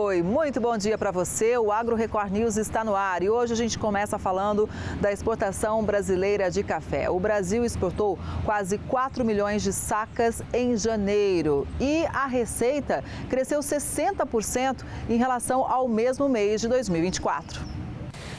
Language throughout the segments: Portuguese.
Oi, muito bom dia para você. O Agro Record News está no ar e hoje a gente começa falando da exportação brasileira de café. O Brasil exportou quase 4 milhões de sacas em janeiro e a receita cresceu 60% em relação ao mesmo mês de 2024.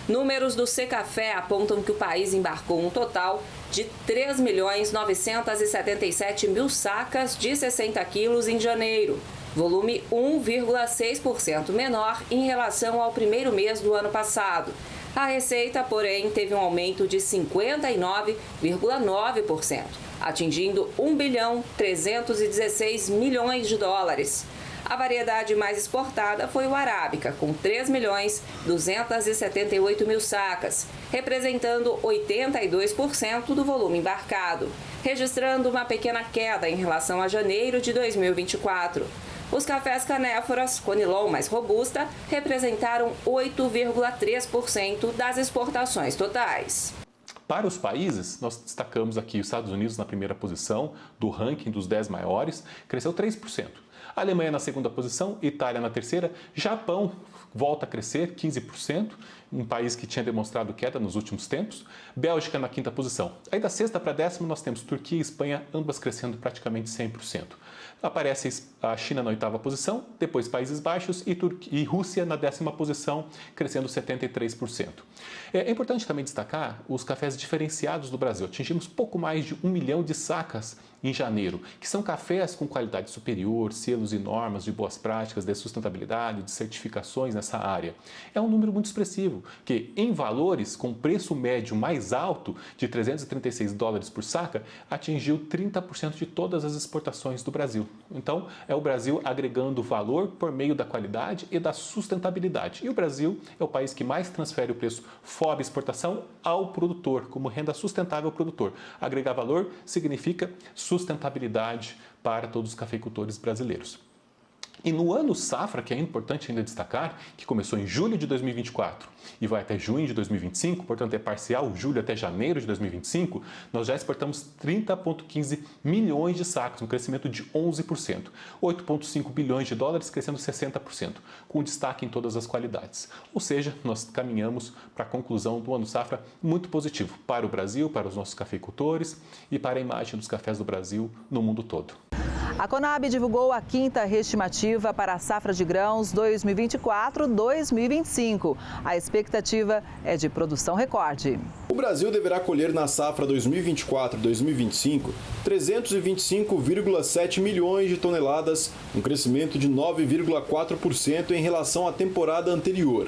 Números do Secafé apontam que o país embarcou um total de 3.977.000 sacas de 60 quilos em janeiro, volume 1,6% menor em relação ao primeiro mês do ano passado. A receita, porém, teve um aumento de 59,9%, atingindo 1.316 bilhões de dólares. A variedade mais exportada foi o arábica, com 3.278.000 sacas, representando 82% do volume embarcado, registrando uma pequena queda em relação a janeiro de 2024. Os cafés canéforas, Conilon mais robusta, representaram 8,3% das exportações totais. Para os países, nós destacamos aqui os Estados Unidos na primeira posição do ranking dos 10 maiores, cresceu 3%. Alemanha na segunda posição, Itália na terceira, Japão volta a crescer 15%, um país que tinha demonstrado queda nos últimos tempos, Bélgica na quinta posição. Aí da sexta para a décima nós temos Turquia e Espanha, ambas crescendo praticamente 100%. Aparece a China na oitava posição, depois Países Baixos e Rússia na décima posição, crescendo 73%. É importante também destacar os cafés diferenciados do Brasil. Atingimos pouco mais de 1 milhão de sacas em janeiro, que são cafés com qualidade superior, selos e normas de boas práticas, de sustentabilidade, de certificações nessa área. É um número muito expressivo, que em valores, com preço médio mais alto de $336 por saca, atingiu 30% de todas as exportações do Brasil. Então, é o Brasil agregando valor por meio da qualidade e da sustentabilidade. E o Brasil é o país que mais transfere o preço FOB exportação ao produtor, como renda sustentável ao produtor. Agregar valor significa sustentabilidade para todos os cafeicultores brasileiros. E no ano safra, que é importante ainda destacar, que começou em julho de 2024 e vai até junho de 2025, portanto é parcial, julho até janeiro de 2025, nós já exportamos 30,15 milhões de sacos, um crescimento de 11%. 8,5 bilhões de dólares, crescendo 60%, com destaque em todas as qualidades. Ou seja, nós caminhamos para a conclusão do ano safra muito positivo para o Brasil, para os nossos cafeicultores e para a imagem dos cafés do Brasil no mundo todo. A Conab divulgou a quinta reestimativa para a safra de grãos 2024-2025. A expectativa é de produção recorde. O Brasil deverá colher na safra 2024-2025 325,7 milhões de toneladas, um crescimento de 9,4% em relação à temporada anterior.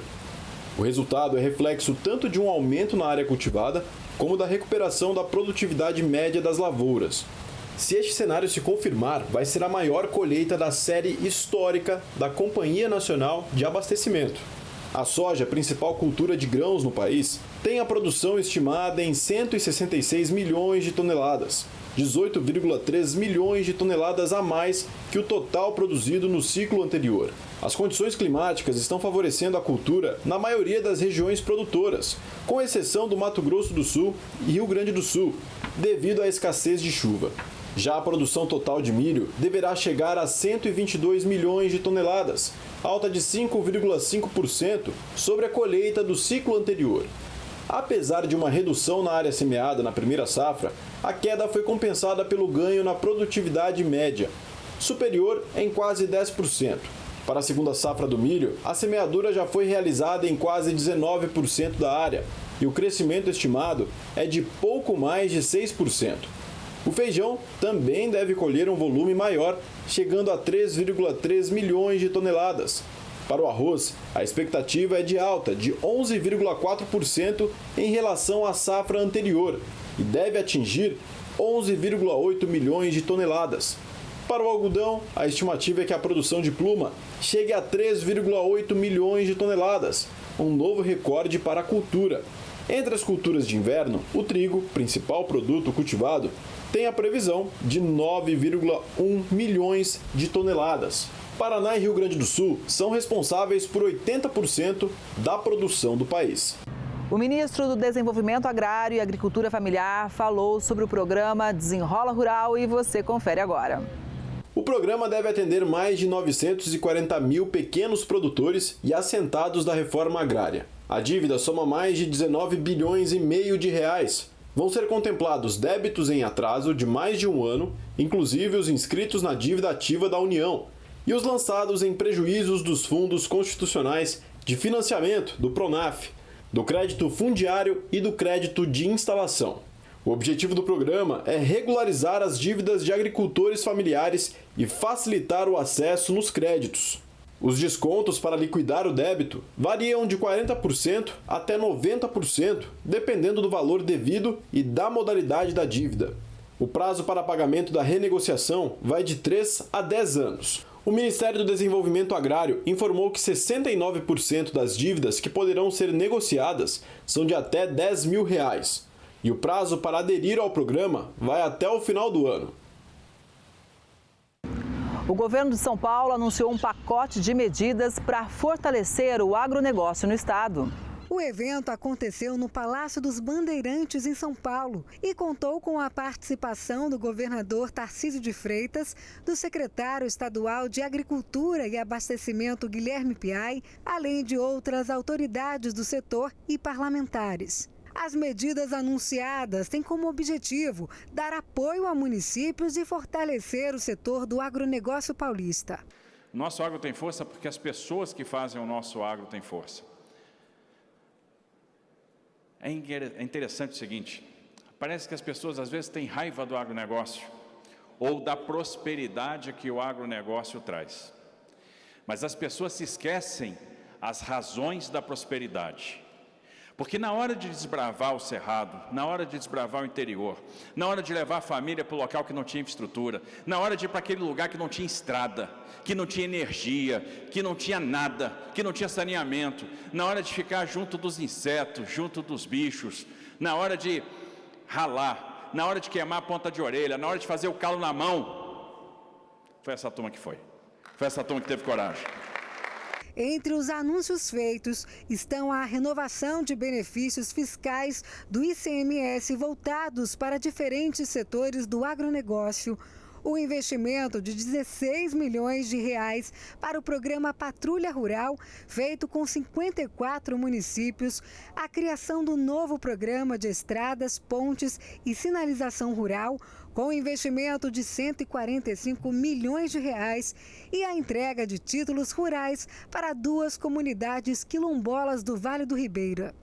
O resultado é reflexo tanto de um aumento na área cultivada, como da recuperação da produtividade média das lavouras. Se este cenário se confirmar, vai ser a maior colheita da série histórica da Companhia Nacional de Abastecimento. A soja, principal cultura de grãos no país, tem a produção estimada em 166 milhões de toneladas, 18,3 milhões de toneladas a mais que o total produzido no ciclo anterior. As condições climáticas estão favorecendo a cultura na maioria das regiões produtoras, com exceção do Mato Grosso do Sul e Rio Grande do Sul, devido à escassez de chuva. Já a produção total de milho deverá chegar a 122 milhões de toneladas, alta de 5,5% sobre a colheita do ciclo anterior. Apesar de uma redução na área semeada na primeira safra, a queda foi compensada pelo ganho na produtividade média, superior em quase 10%. Para a segunda safra do milho, a semeadura já foi realizada em quase 19% da área e o crescimento estimado é de pouco mais de 6%. O feijão também deve colher um volume maior, chegando a 3,3 milhões de toneladas. Para o arroz, a expectativa é de alta de 11,4% em relação à safra anterior e deve atingir 11,8 milhões de toneladas. Para o algodão, a estimativa é que a produção de pluma chegue a 3,8 milhões de toneladas, um novo recorde para a cultura. Entre as culturas de inverno, o trigo, principal produto cultivado, tem a previsão de 9,1 milhões de toneladas. Paraná e Rio Grande do Sul são responsáveis por 80% da produção do país. O ministro do Desenvolvimento Agrário e Agricultura Familiar falou sobre o programa Desenrola Rural e você confere agora. O programa deve atender mais de 940 mil pequenos produtores e assentados da reforma agrária. A dívida soma mais de 19 bilhões e meio de reais. Vão ser contemplados débitos em atraso de mais de um ano, inclusive os inscritos na dívida ativa da União, e os lançados em prejuízos dos fundos constitucionais de financiamento do Pronaf, do crédito fundiário e do crédito de instalação. O objetivo do programa é regularizar as dívidas de agricultores familiares e facilitar o acesso nos créditos. Os descontos para liquidar o débito variam de 40% até 90%, dependendo do valor devido e da modalidade da dívida. O prazo para pagamento da renegociação vai de 3 a 10 anos. O Ministério do Desenvolvimento Agrário informou que 69% das dívidas que poderão ser negociadas são de até R$10 mil. E o prazo para aderir ao programa vai até o final do ano. O governo de São Paulo anunciou um pacote de medidas para fortalecer o agronegócio no estado. O evento aconteceu no Palácio dos Bandeirantes, em São Paulo, e contou com a participação do governador Tarcísio de Freitas, do secretário estadual de Agricultura e Abastecimento Guilherme Piai, além de outras autoridades do setor e parlamentares. As medidas anunciadas têm como objetivo dar apoio a municípios e fortalecer o setor do agronegócio paulista. Nosso agro tem força porque as pessoas que fazem o nosso agro têm força. É interessante o seguinte, parece que as pessoas às vezes têm raiva do agronegócio ou da prosperidade que o agronegócio traz. Mas as pessoas se esquecem as razões da prosperidade. Porque na hora de desbravar o cerrado, na hora de desbravar o interior, na hora de levar a família para o local que não tinha infraestrutura, na hora de ir para aquele lugar que não tinha estrada, que não tinha energia, que não tinha nada, que não tinha saneamento, na hora de ficar junto dos insetos, junto dos bichos, na hora de ralar, na hora de queimar a ponta de orelha, na hora de fazer o calo na mão, foi essa turma que foi. Foi essa turma que teve coragem. Entre os anúncios feitos estão a renovação de benefícios fiscais do ICMS voltados para diferentes setores do agronegócio, o investimento de R$16 milhões para o programa Patrulha Rural, feito com 54 municípios, a criação do novo programa de estradas, pontes e sinalização rural, com investimento de R$145 milhões e a entrega de títulos rurais para 2 comunidades quilombolas do Vale do Ribeira.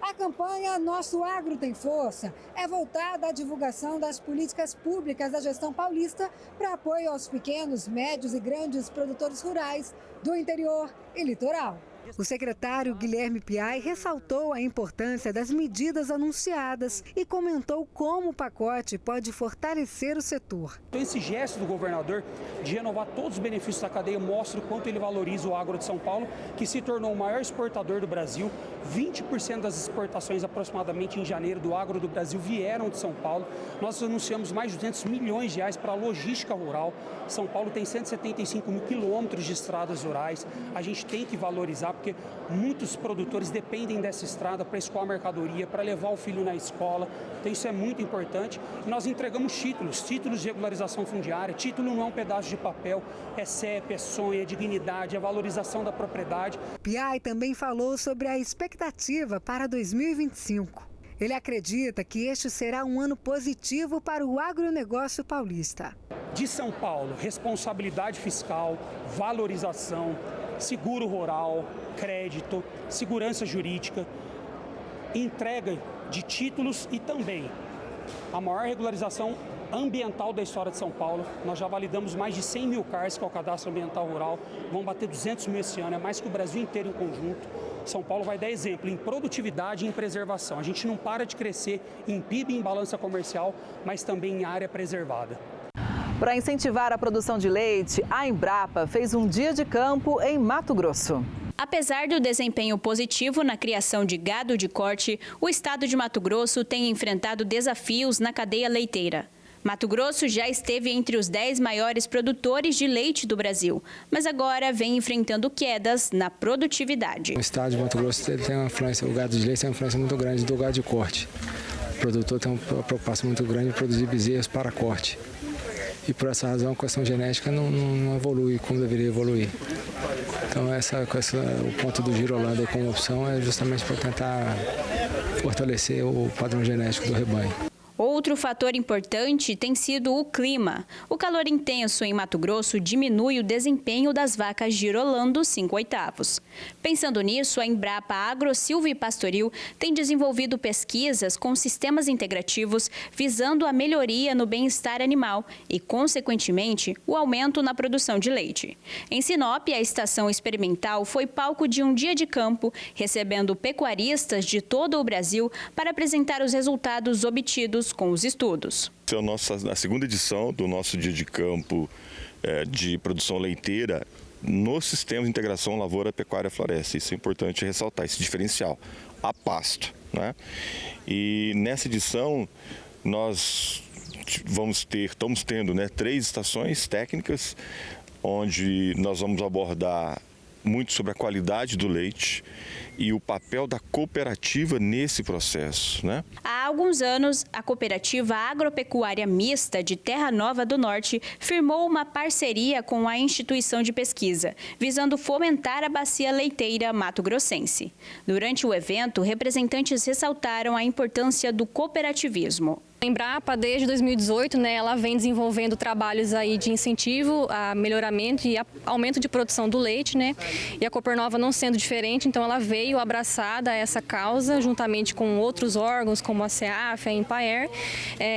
A campanha Nosso Agro Tem Força é voltada à divulgação das políticas públicas da gestão paulista para apoio aos pequenos, médios e grandes produtores rurais do interior e litoral. O secretário Guilherme Piai ressaltou a importância das medidas anunciadas e comentou como o pacote pode fortalecer o setor. Esse gesto do governador de renovar todos os benefícios da cadeia mostra o quanto ele valoriza o agro de São Paulo, que se tornou o maior exportador do Brasil. 20% das exportações aproximadamente em janeiro do agro do Brasil vieram de São Paulo. Nós anunciamos mais de R$200 milhões para a logística rural. São Paulo tem 175 mil quilômetros de estradas rurais. A gente tem que valorizar, porque muitos produtores dependem dessa estrada para escoar mercadoria, para levar o filho na escola. Então isso é muito importante. Nós entregamos títulos de regularização fundiária. Título não é um pedaço de papel, é CEP, é sonho, é dignidade, é valorização da propriedade. Piai também falou sobre a expectativa para 2025. Ele acredita que este será um ano positivo para o agronegócio paulista. De São Paulo, responsabilidade fiscal, valorização, seguro rural, crédito, segurança jurídica, entrega de títulos e também a maior regularização ambiental da história de São Paulo. Nós já validamos mais de 100 mil CARs, que é o Cadastro Ambiental Rural, vão bater 200 mil esse ano, é mais que o Brasil inteiro em conjunto. São Paulo vai dar exemplo em produtividade e em preservação. A gente não para de crescer em PIB e em balança comercial, mas também em área preservada. Para incentivar a produção de leite, a Embrapa fez um dia de campo em Mato Grosso. Apesar do desempenho positivo na criação de gado de corte, o estado de Mato Grosso tem enfrentado desafios na cadeia leiteira. Mato Grosso já esteve entre os 10 maiores produtores de leite do Brasil, mas agora vem enfrentando quedas na produtividade. O estado de Mato Grosso tem uma influência, o gado de leite tem uma influência muito grande do gado de corte. O produtor tem uma preocupação muito grande em produzir bezerros para corte. e por essa razão a questão genética não evolui como deveria evoluir. Então o ponto do Girolanda como opção é justamente para tentar fortalecer o padrão genético do rebanho. Outro fator importante tem sido o clima. O calor intenso em Mato Grosso diminui o desempenho das vacas Girolando 5/8. Pensando nisso, a Embrapa Agro, Silva e Pastoril tem desenvolvido pesquisas com sistemas integrativos visando a melhoria no bem-estar animal e, consequentemente, o aumento na produção de leite. Em Sinop, a estação experimental foi palco de um dia de campo, recebendo pecuaristas de todo o Brasil para apresentar os resultados obtidos com os estudos. Essa é a segunda edição do nosso dia de campo de produção leiteira no sistema de integração lavoura, pecuária, floresta. Isso é importante ressaltar, esse diferencial, a pasto, né? E nessa edição nós estamos tendo 3 estações técnicas, onde nós vamos abordar muito sobre a qualidade do leite e o papel da cooperativa nesse processo, né? Há alguns anos, a Cooperativa Agropecuária Mista de Terra Nova do Norte firmou uma parceria com a instituição de pesquisa, visando fomentar a bacia leiteira mato-grossense. Durante o evento, representantes ressaltaram a importância do cooperativismo. A Embrapa, desde 2018, ela vem desenvolvendo trabalhos aí de incentivo a melhoramento e aumento de produção do leite, E a Copernova não sendo diferente, então ela veio abraçada a essa causa, juntamente com outros órgãos, como a CEAF, a Empaer.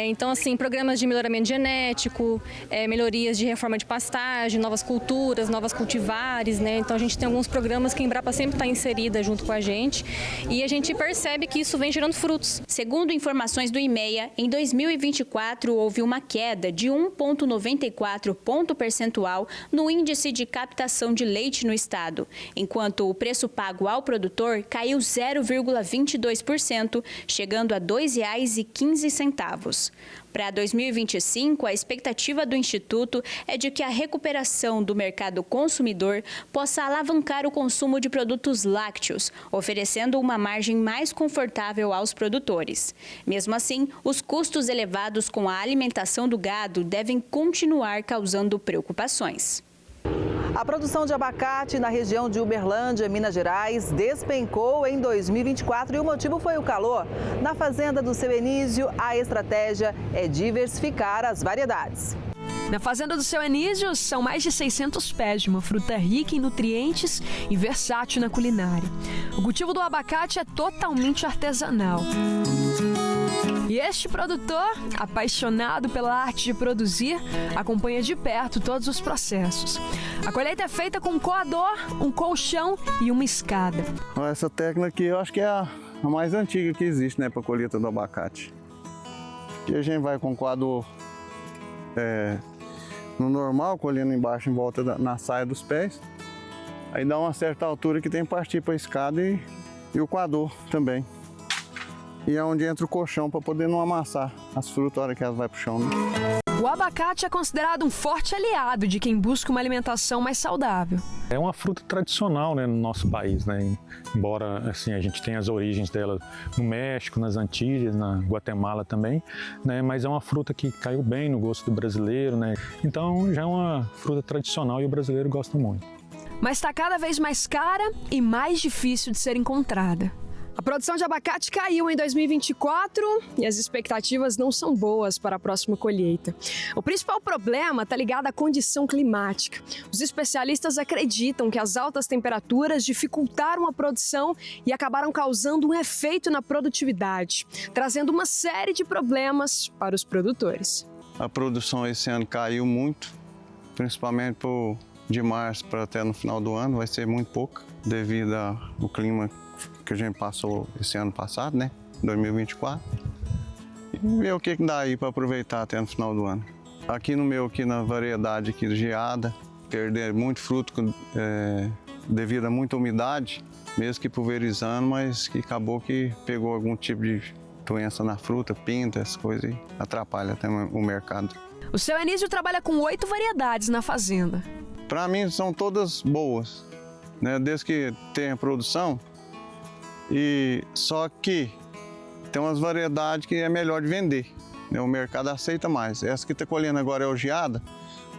Então, assim, programas de melhoramento genético, melhorias de reforma de pastagem, novas culturas, novas cultivares, Então, a gente tem alguns programas que a Embrapa sempre está inserida junto com a gente e a gente percebe que isso vem gerando frutos. Segundo informações do IMEA, em 2024, houve uma queda de 1,94 ponto percentual no índice de captação de leite no estado, enquanto o preço pago ao produtor caiu 0,22%, chegando a R$ 2,15. Para 2025, a expectativa do Instituto é de que a recuperação do mercado consumidor possa alavancar o consumo de produtos lácteos, oferecendo uma margem mais confortável aos produtores. Mesmo assim, os custos elevados com a alimentação do gado devem continuar causando preocupações. A produção de abacate na região de Uberlândia, Minas Gerais, despencou em 2024 e o motivo foi o calor. Na fazenda do seu Enísio, a estratégia é diversificar as variedades. Na fazenda do seu Enísio, são mais de 600 pés de uma fruta rica em nutrientes e versátil na culinária. O cultivo do abacate é totalmente artesanal. E este produtor, apaixonado pela arte de produzir, acompanha de perto todos os processos. A colheita é feita com um coador, um colchão e uma escada. Essa técnica aqui eu acho que é a mais antiga que existe, para a colheita do abacate. Aqui a gente vai com o coador no normal, colhendo embaixo em volta na saia dos pés. Aí dá uma certa altura que tem que partir para a escada e o coador também. E é onde entra o colchão para poder não amassar as frutas na hora que elas vão para o chão. O abacate é considerado um forte aliado de quem busca uma alimentação mais saudável. É uma fruta tradicional, no nosso país, Embora assim, a gente tenha as origens dela no México, nas Antilhas, na Guatemala também, Mas é uma fruta que caiu bem no gosto do brasileiro, Então já é uma fruta tradicional e o brasileiro gosta muito. Mas está cada vez mais cara e mais difícil de ser encontrada. A produção de abacate caiu em 2024 e as expectativas não são boas para a próxima colheita. O principal problema está ligado à condição climática. Os especialistas acreditam que as altas temperaturas dificultaram a produção e acabaram causando um efeito na produtividade, trazendo uma série de problemas para os produtores. A produção esse ano caiu muito, principalmente de março para até no final do ano, vai ser muito pouca, devido ao clima que a gente passou esse ano passado, 2024. E ver o que dá aí para aproveitar até no final do ano. Aqui na variedade aqui de geada, perder muito fruto devido a muita umidade, mesmo que pulverizando, mas que acabou que pegou algum tipo de doença na fruta, pinta, essas coisas aí, atrapalha até o mercado. O seu Enísio trabalha com 8 variedades na fazenda. Para mim são todas boas, desde que tenha produção. E só que tem umas variedades que é melhor de vender, O mercado aceita mais. Essa que está colhendo agora é o geada,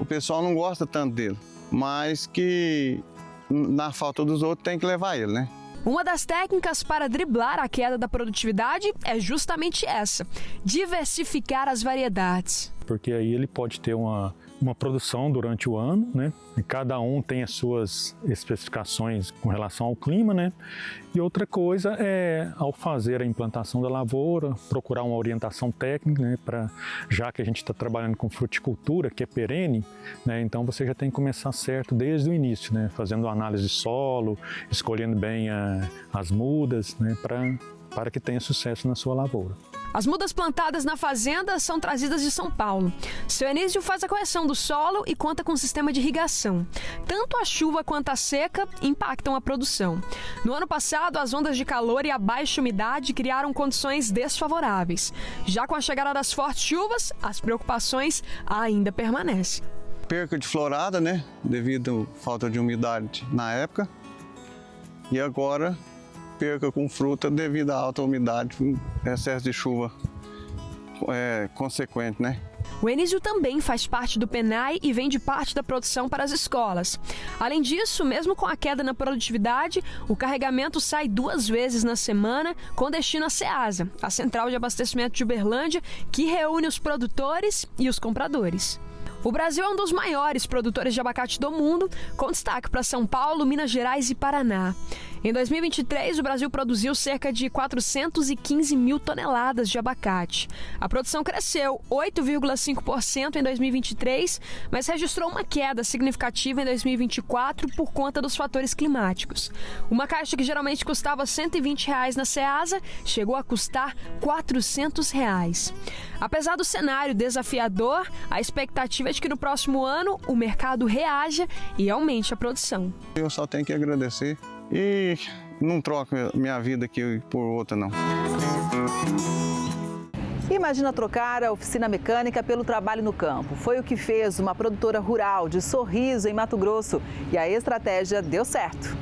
o pessoal não gosta tanto dele, mas que na falta dos outros tem que levar ele, né? Uma das técnicas para driblar a queda da produtividade é justamente essa: diversificar as variedades. Porque aí ele pode ter uma produção durante o ano, né? E cada um tem as suas especificações com relação ao clima, né? E outra coisa é, ao fazer a implantação da lavoura, procurar uma orientação técnica, né? Já que a gente está trabalhando com fruticultura, que é perene, né? Então você já tem que começar certo desde o início, né? Fazendo análise de solo, escolhendo bem as mudas, né? Para que tenha sucesso na sua lavoura. As mudas plantadas na fazenda são trazidas de São Paulo. Seu Enísio faz a correção do solo e conta com um sistema de irrigação. Tanto a chuva quanto a seca impactam a produção. No ano passado, as ondas de calor e a baixa umidade criaram condições desfavoráveis. Já com a chegada das fortes chuvas, as preocupações ainda permanecem. Perca de florada, né? Devido à falta de umidade na época. E agora, perca com fruta devido à alta umidade, excesso de chuva consequente, né? O Enísio também faz parte do PENAI e vende parte da produção para as escolas. Além disso, mesmo com a queda na produtividade, o carregamento sai 2 vezes na semana com destino à Ceasa, a central de abastecimento de Uberlândia, que reúne os produtores e os compradores. O Brasil é um dos maiores produtores de abacate do mundo, com destaque para São Paulo, Minas Gerais e Paraná. Em 2023, o Brasil produziu cerca de 415 mil toneladas de abacate. A produção cresceu 8,5% em 2023, mas registrou uma queda significativa em 2024 por conta dos fatores climáticos. Uma caixa que geralmente custava R$ 120 na Ceasa chegou a custar R$ 400. Apesar do cenário desafiador, a expectativa é de que no próximo ano o mercado reaja e aumente a produção. Eu só tenho que agradecer e não troco minha vida aqui por outra, não. Imagina trocar a oficina mecânica pelo trabalho no campo. Foi o que fez uma produtora rural de Sorriso, em Mato Grosso. E a estratégia deu certo.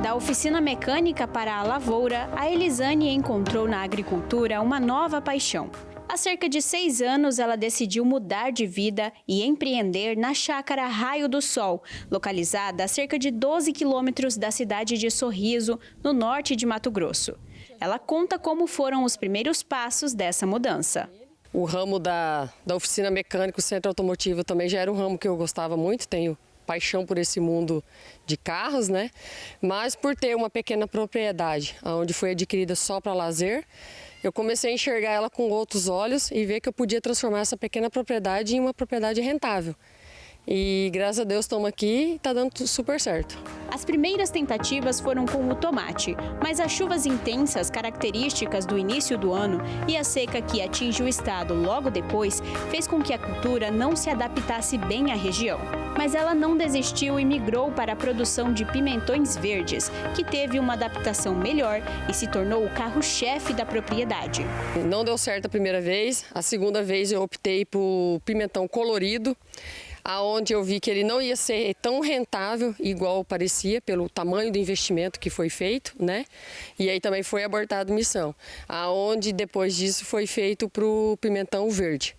Da oficina mecânica para a lavoura, a Elisane encontrou na agricultura uma nova paixão. Há cerca de 6 anos, ela decidiu mudar de vida e empreender na chácara Raio do Sol, localizada a cerca de 12 quilômetros da cidade de Sorriso, no norte de Mato Grosso. Ela conta como foram os primeiros passos dessa mudança. O ramo da oficina mecânica, o centro automotivo, também já era um ramo que eu gostava muito, tenho paixão por esse mundo de carros, né? Mas por ter uma pequena propriedade, onde foi adquirida só para lazer, eu comecei a enxergar ela com outros olhos e ver que eu podia transformar essa pequena propriedade em uma propriedade rentável. E graças a Deus estamos aqui e está dando super certo. As primeiras tentativas foram com o tomate, mas as chuvas intensas características do início do ano e a seca que atinge o estado logo depois fez com que a cultura não se adaptasse bem à região. Mas ela não desistiu e migrou para a produção de pimentões verdes, que teve uma adaptação melhor e se tornou o carro-chefe da propriedade. Não deu certo a primeira vez, a segunda vez eu optei por pimentão colorido, aonde eu vi que ele não ia ser tão rentável igual parecia pelo tamanho do investimento que foi feito, né? E aí também foi abortada a missão, aonde depois disso foi feito para o pimentão verde.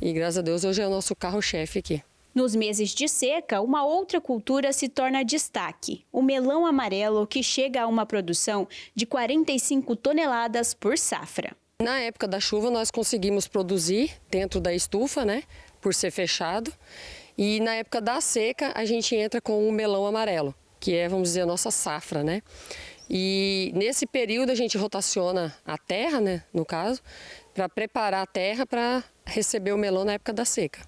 E graças a Deus hoje é o nosso carro-chefe aqui. Nos meses de seca, uma outra cultura se torna destaque, o melão amarelo, que chega a uma produção de 45 toneladas por safra. Na época da chuva nós conseguimos produzir dentro da estufa, né? Por ser fechado. E na época da seca, a gente entra com o melão amarelo, que é, vamos dizer, a nossa safra, né? E nesse período a gente rotaciona a terra, né, no caso, para preparar a terra para receber o melão na época da seca.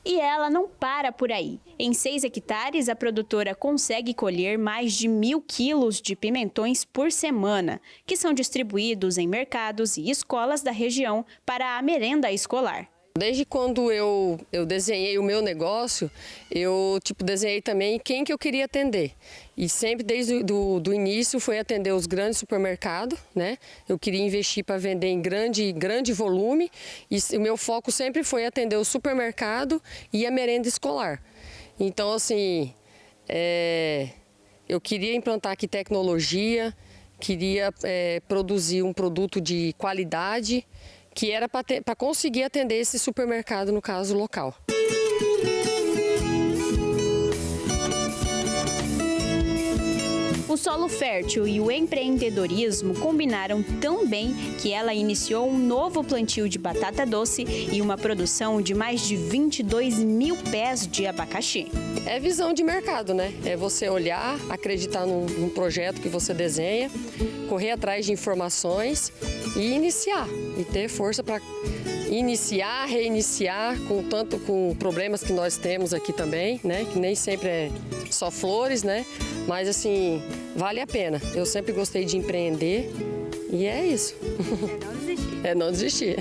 E ela não para por aí. Em 6 hectares, a produtora consegue colher mais de 1.000 quilos de pimentões por semana, que são distribuídos em mercados e escolas da região para a merenda escolar. Desde quando eu desenhei o meu negócio, eu desenhei também quem que eu queria atender. E sempre desde do início foi atender os grandes supermercados, né? Eu queria investir para vender em grande volume e o meu foco sempre foi atender o supermercado e a merenda escolar. Então, assim, eu queria implantar aqui tecnologia, queria produzir um produto de qualidade que era para conseguir atender esse supermercado, no caso, local. O solo fértil e o empreendedorismo combinaram tão bem que ela iniciou um novo plantio de batata doce e uma produção de mais de 22 mil pés de abacaxi. É visão de mercado, né? É você olhar, acreditar num projeto que você desenha, correr atrás de informações e iniciar. E ter força para iniciar, reiniciar, tanto com problemas que nós temos aqui também, né? Que nem sempre é só flores, né? Mas assim, vale a pena. Eu sempre gostei de empreender e é isso. É não desistir. É não desistir.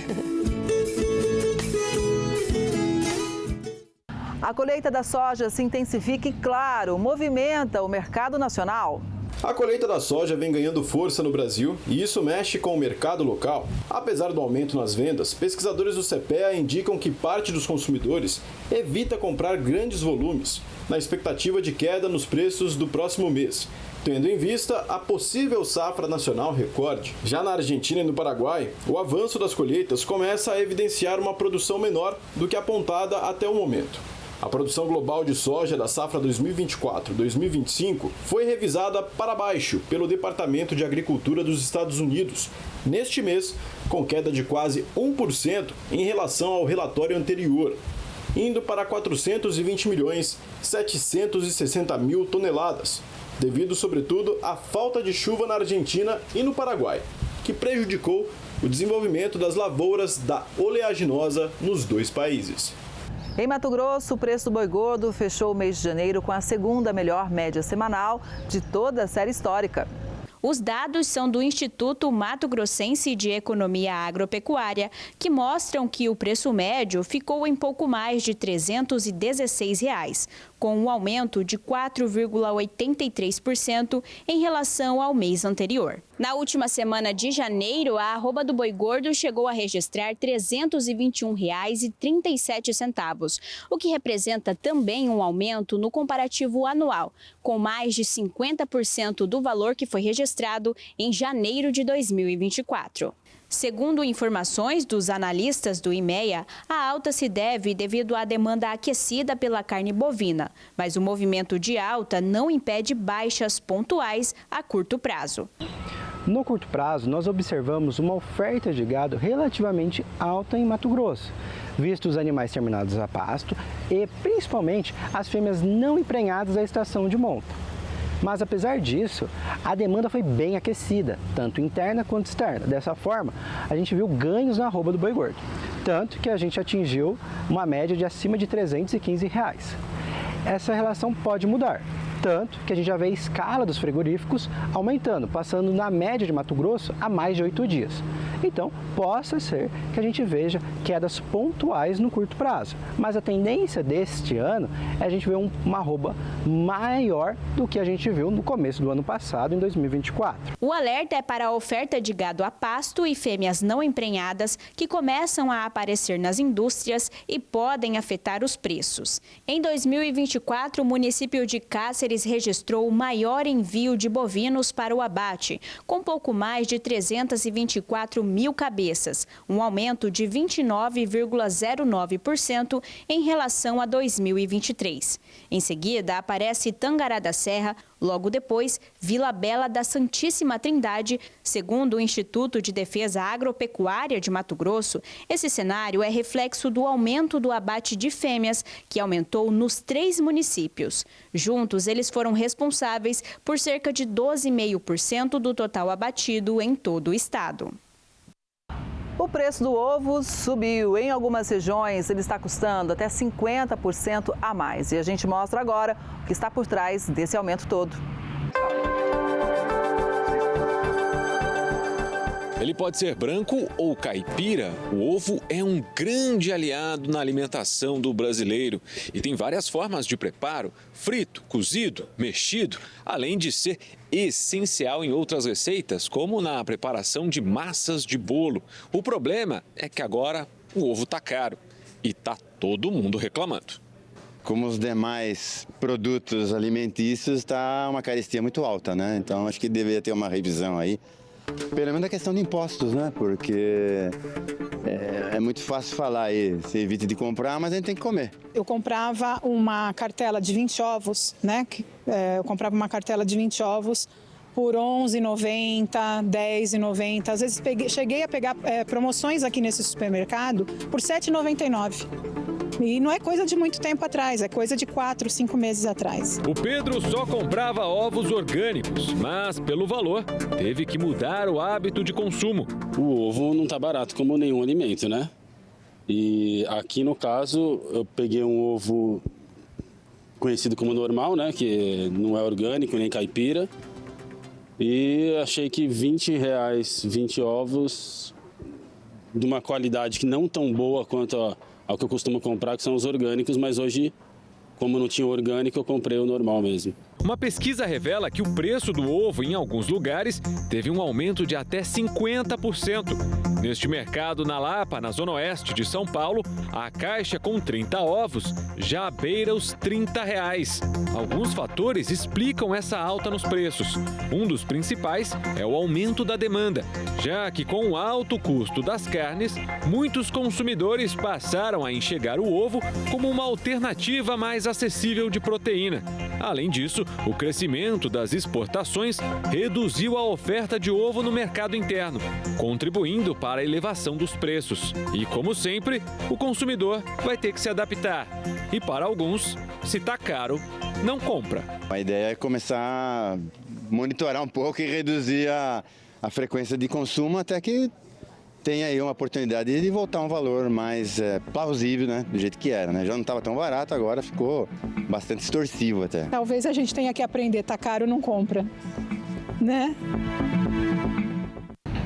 A colheita da soja se intensifica e, claro, movimenta o mercado nacional. A colheita da soja vem ganhando força no Brasil e isso mexe com o mercado local. Apesar do aumento nas vendas, pesquisadores do CPEA indicam que parte dos consumidores evita comprar grandes volumes, na expectativa de queda nos preços do próximo mês, tendo em vista a possível safra nacional recorde. Já na Argentina e no Paraguai, o avanço das colheitas começa a evidenciar uma produção menor do que apontada até o momento. A produção global de soja da safra 2024-2025 foi revisada para baixo pelo Departamento de Agricultura dos Estados Unidos, neste mês, com queda de quase 1% em relação ao relatório anterior, indo para 420.760.000 toneladas, devido, sobretudo, à falta de chuva na Argentina e no Paraguai, que prejudicou o desenvolvimento das lavouras da oleaginosa nos dois países. Em Mato Grosso, o preço do boi gordo fechou o mês de janeiro com a segunda melhor média semanal de toda a série histórica. Os dados são do Instituto Mato Grossense de Economia Agropecuária, que mostram que o preço médio ficou em pouco mais de R$ 316, com um aumento de 4,83% em relação ao mês anterior. Na última semana de janeiro, a arroba do boi gordo chegou a registrar R$ 321,37, o que representa também um aumento no comparativo anual, com mais de 50% do valor que foi registrado em janeiro de 2024. Segundo informações dos analistas do IMEA, a alta se deve devido à demanda aquecida pela carne bovina, mas o movimento de alta não impede baixas pontuais a curto prazo. No curto prazo, nós observamos uma oferta de gado relativamente alta em Mato Grosso, visto os animais terminados a pasto e, principalmente, as fêmeas não emprenhadas da estação de monta. Mas, apesar disso, a demanda foi bem aquecida, tanto interna quanto externa. Dessa forma, a gente viu ganhos na arroba do boi gordo, tanto que a gente atingiu uma média de acima de R$ 315. Essa relação pode mudar, tanto que a gente já vê a escala dos frigoríficos aumentando, passando na média de Mato Grosso a mais de 8 dias. Então, possa ser que a gente veja quedas pontuais no curto prazo, mas a tendência deste ano é a gente ver uma arroba maior do que a gente viu no começo do ano passado, em 2024. O alerta é para a oferta de gado a pasto e fêmeas não emprenhadas que começam a aparecer nas indústrias e podem afetar os preços. Em 2024, o município de Cáceres registrou o maior envio de bovinos para o abate, com pouco mais de 324 mil cabeças, um aumento de 29,09% em relação a 2023. Em seguida, aparece Tangará da Serra, logo depois, Vila Bela da Santíssima Trindade. Segundo o Instituto de Defesa Agropecuária de Mato Grosso, esse cenário é reflexo do aumento do abate de fêmeas, que aumentou nos 3 municípios. Juntos, eles foram responsáveis por cerca de 12,5% do total abatido em todo o estado. O preço do ovo subiu. Em algumas regiões, ele está custando até 50% a mais. E a gente mostra agora o que está por trás desse aumento todo. Ele pode ser branco ou caipira. O ovo é um grande aliado na alimentação do brasileiro e tem várias formas de preparo: frito, cozido, mexido, além de ser essencial em outras receitas, como na preparação de massas de bolo. O problema é que agora o ovo está caro e está todo mundo reclamando. como os demais produtos alimentícios, está uma carestia muito alta, né? Então acho que deveria ter uma revisão aí. Pelo menos a questão de impostos, né? Porque é muito fácil falar aí, você evita de comprar, mas a gente tem que comer. Eu comprava uma cartela de 20 ovos, né? Eu comprava uma cartela de 20 ovos por R$ 11,90, R$ 10,90. Às vezes cheguei a pegar promoções aqui nesse supermercado por R$ 7,99. E não é coisa de muito tempo atrás, é coisa de 4, 5 meses atrás. O Pedro só comprava ovos orgânicos, mas pelo valor teve que mudar o hábito de consumo. O ovo não está barato como nenhum alimento, né? E aqui no caso eu peguei um ovo conhecido como normal, né? Que não é orgânico nem caipira. E achei que R$20, 20 ovos de uma qualidade que não tão boa quanto ao que eu costumo comprar, que são os orgânicos, mas hoje, como não tinha orgânico, eu comprei o normal mesmo. Uma pesquisa revela que o preço do ovo em alguns lugares teve um aumento de até 50%. Neste mercado na Lapa, na zona oeste de São Paulo, a caixa com 30 ovos já beira os R$30. Alguns fatores explicam essa alta nos preços. Um dos principais é o aumento da demanda, já que com o alto custo das carnes, muitos consumidores passaram a enxergar o ovo como uma alternativa mais acessível de proteína. Além disso, o crescimento das exportações reduziu a oferta de ovo no mercado interno, contribuindo para a elevação dos preços. E, como sempre, o consumidor vai ter que se adaptar. E para alguns, se está caro, não compra. A ideia é começar a monitorar um pouco e reduzir a frequência de consumo até que tenha aí uma oportunidade de voltar a um valor mais plausível, né? Do jeito que era, né? Já não estava tão barato, agora ficou bastante extorsivo até. Talvez a gente tenha que aprender, tá caro, não compra, né?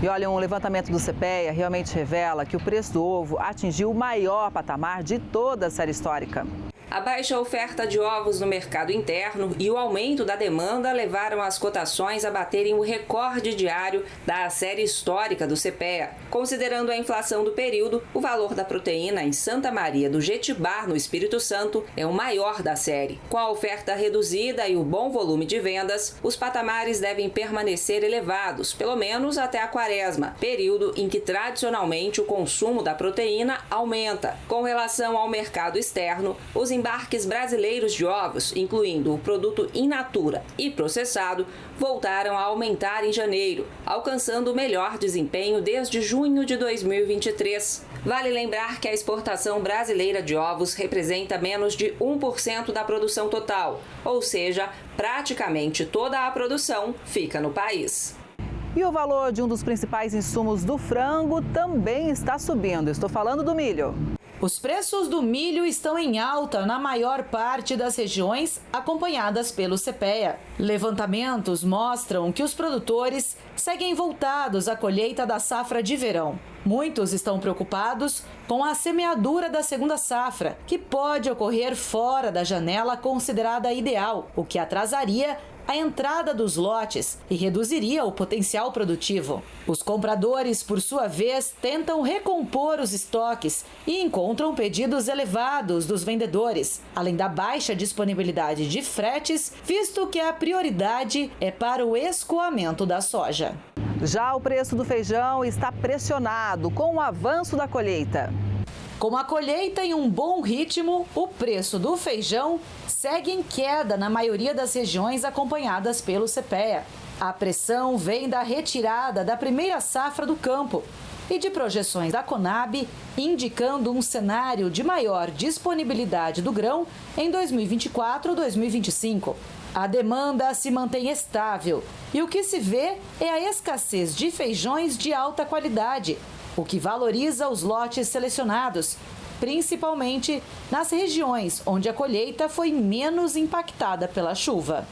E olha, um levantamento do CPEA realmente revela que o preço do ovo atingiu o maior patamar de toda a série histórica. A baixa oferta de ovos no mercado interno e o aumento da demanda levaram as cotações a baterem o recorde diário da série histórica do CPEA. Considerando a inflação do período, o valor da proteína em Santa Maria do Jetibá, no Espírito Santo, é o maior da série. Com a oferta reduzida e o bom volume de vendas, os patamares devem permanecer elevados, pelo menos até a Quaresma, período em que tradicionalmente o consumo da proteína aumenta. Com relação ao mercado externo, os embarques brasileiros de ovos, incluindo o produto in natura e processado, voltaram a aumentar em janeiro, alcançando o melhor desempenho desde junho de 2023. Vale lembrar que a exportação brasileira de ovos representa menos de 1% da produção total, ou seja, praticamente toda a produção fica no país. E o valor de um dos principais insumos do frango também está subindo. Estou falando do milho. Os preços do milho estão em alta na maior parte das regiões acompanhadas pelo CPEA. Levantamentos mostram que os produtores seguem voltados à colheita da safra de verão. Muitos estão preocupados com a semeadura da segunda safra, que pode ocorrer fora da janela considerada ideal, o que atrasaria a entrada dos lotes e reduziria o potencial produtivo. Os compradores, por sua vez, tentam recompor os estoques e encontram pedidos elevados dos vendedores, além da baixa disponibilidade de fretes, visto que a prioridade é para o escoamento da soja. Já o preço do feijão está pressionado com o avanço da colheita. Com a colheita em um bom ritmo, o preço do feijão segue em queda na maioria das regiões acompanhadas pelo CPEA. A pressão vem da retirada da primeira safra do campo e de projeções da Conab, indicando um cenário de maior disponibilidade do grão em 2024-2025. A demanda se mantém estável e o que se vê é a escassez de feijões de alta qualidade, o que valoriza os lotes selecionados, principalmente nas regiões onde a colheita foi menos impactada pela chuva.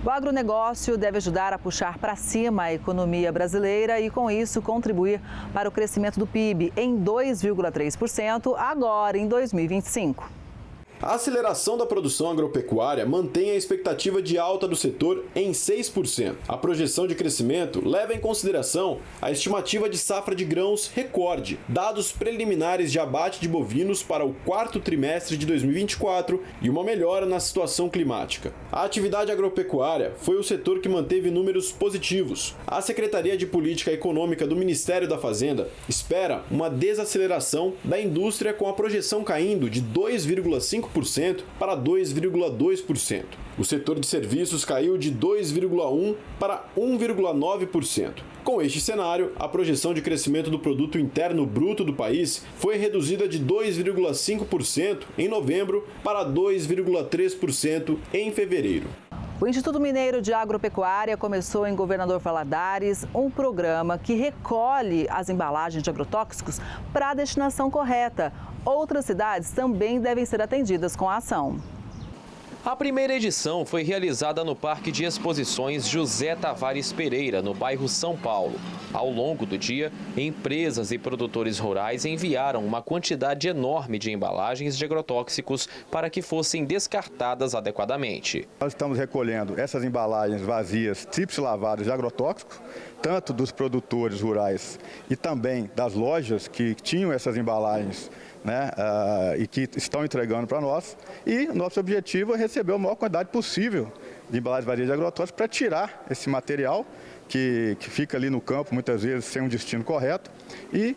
O agronegócio deve ajudar a puxar para cima a economia brasileira e, com isso, contribuir para o crescimento do PIB em 2,3% agora em 2025. A aceleração da produção agropecuária mantém a expectativa de alta do setor em 6%. A projeção de crescimento leva em consideração a estimativa de safra de grãos recorde, dados preliminares de abate de bovinos para o quarto trimestre de 2024 e uma melhora na situação climática. A atividade agropecuária foi o setor que manteve números positivos. A Secretaria de Política Econômica do Ministério da Fazenda espera uma desaceleração da indústria, com a projeção caindo de 2,5% para 2,2%. O setor de serviços caiu de 2,1% para 1,9%. Com este cenário, a projeção de crescimento do Produto Interno Bruto do país foi reduzida de 2,5% em novembro para 2,3% em fevereiro. O Instituto Mineiro de Agropecuária começou em Governador Valadares um programa que recolhe as embalagens de agrotóxicos para a destinação correta. Outras cidades também devem ser atendidas com a ação. A primeira edição foi realizada no Parque de Exposições José Tavares Pereira, no bairro São Paulo. Ao longo do dia, empresas e produtores rurais enviaram uma quantidade enorme de embalagens de agrotóxicos para que fossem descartadas adequadamente. Nós estamos recolhendo essas embalagens vazias, tríplice lavadas de agrotóxicos, tanto dos produtores rurais e também das lojas que tinham essas embalagens, né, e que estão entregando para nós. E nosso objetivo é receber a maior quantidade possível de embalagens vazias de agrotóxicos para tirar esse material que fica ali no campo, muitas vezes sem um destino correto, e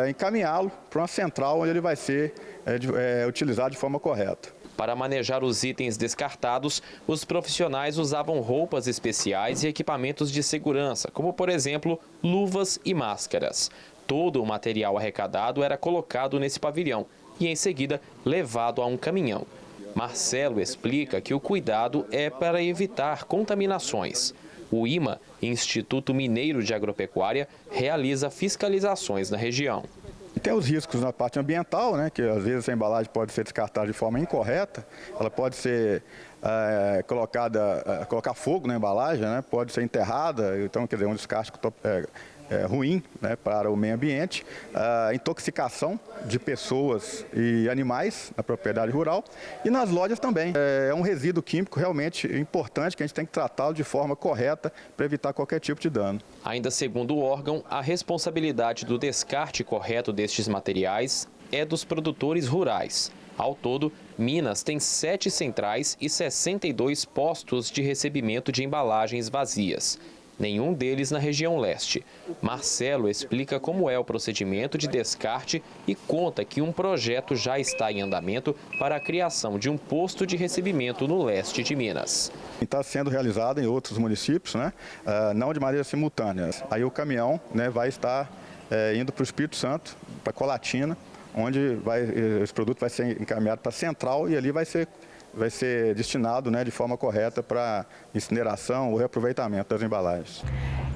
encaminhá-lo para uma central onde ele vai ser utilizado de forma correta. Para manejar os itens descartados, os profissionais usavam roupas especiais e equipamentos de segurança, como, por exemplo, luvas e máscaras. Todo o material arrecadado era colocado nesse pavilhão e, em seguida, levado a um caminhão. Marcelo explica que o cuidado é para evitar contaminações. O IMA, Instituto Mineiro de Agropecuária, realiza fiscalizações na região. E tem os riscos na parte ambiental, né, que às vezes a embalagem pode ser descartada de forma incorreta, ela pode ser colocar fogo na embalagem, né, pode ser enterrada, então, quer dizer, um descarte ruim, né, para o meio ambiente, a intoxicação de pessoas e animais na propriedade rural e nas lojas também. É um resíduo químico realmente importante que a gente tem que tratá-lo de forma correta para evitar qualquer tipo de dano. Ainda segundo o órgão, a responsabilidade do descarte correto destes materiais é dos produtores rurais. Ao todo, Minas tem 7 centrais e 62 postos de recebimento de embalagens vazias. Nenhum deles na região leste. Marcelo explica como é o procedimento de descarte e conta que um projeto já está em andamento para a criação de um posto de recebimento no leste de Minas. Está sendo realizado em outros municípios, né? Não de maneira simultânea. Aí o caminhão, né, vai estar indo para o Espírito Santo, para Colatina, onde esse produto vai ser encaminhado para a central e ali vai ser destinado, né, de forma correta para incineração ou reaproveitamento das embalagens.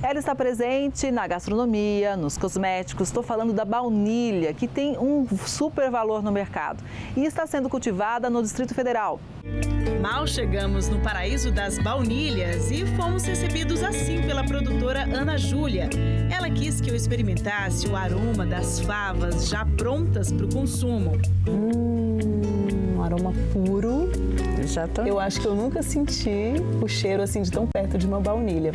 Ela está presente na gastronomia, nos cosméticos. Estou falando da baunilha, que tem um super valor no mercado e está sendo cultivada no Distrito Federal. Mal chegamos no paraíso das baunilhas e fomos recebidos assim pela produtora Ana Júlia. Ela quis que eu experimentasse o aroma das favas já prontas para o consumo. Um aroma puro. Exatamente. Eu acho que eu nunca senti o cheiro assim de tão perto de uma baunilha.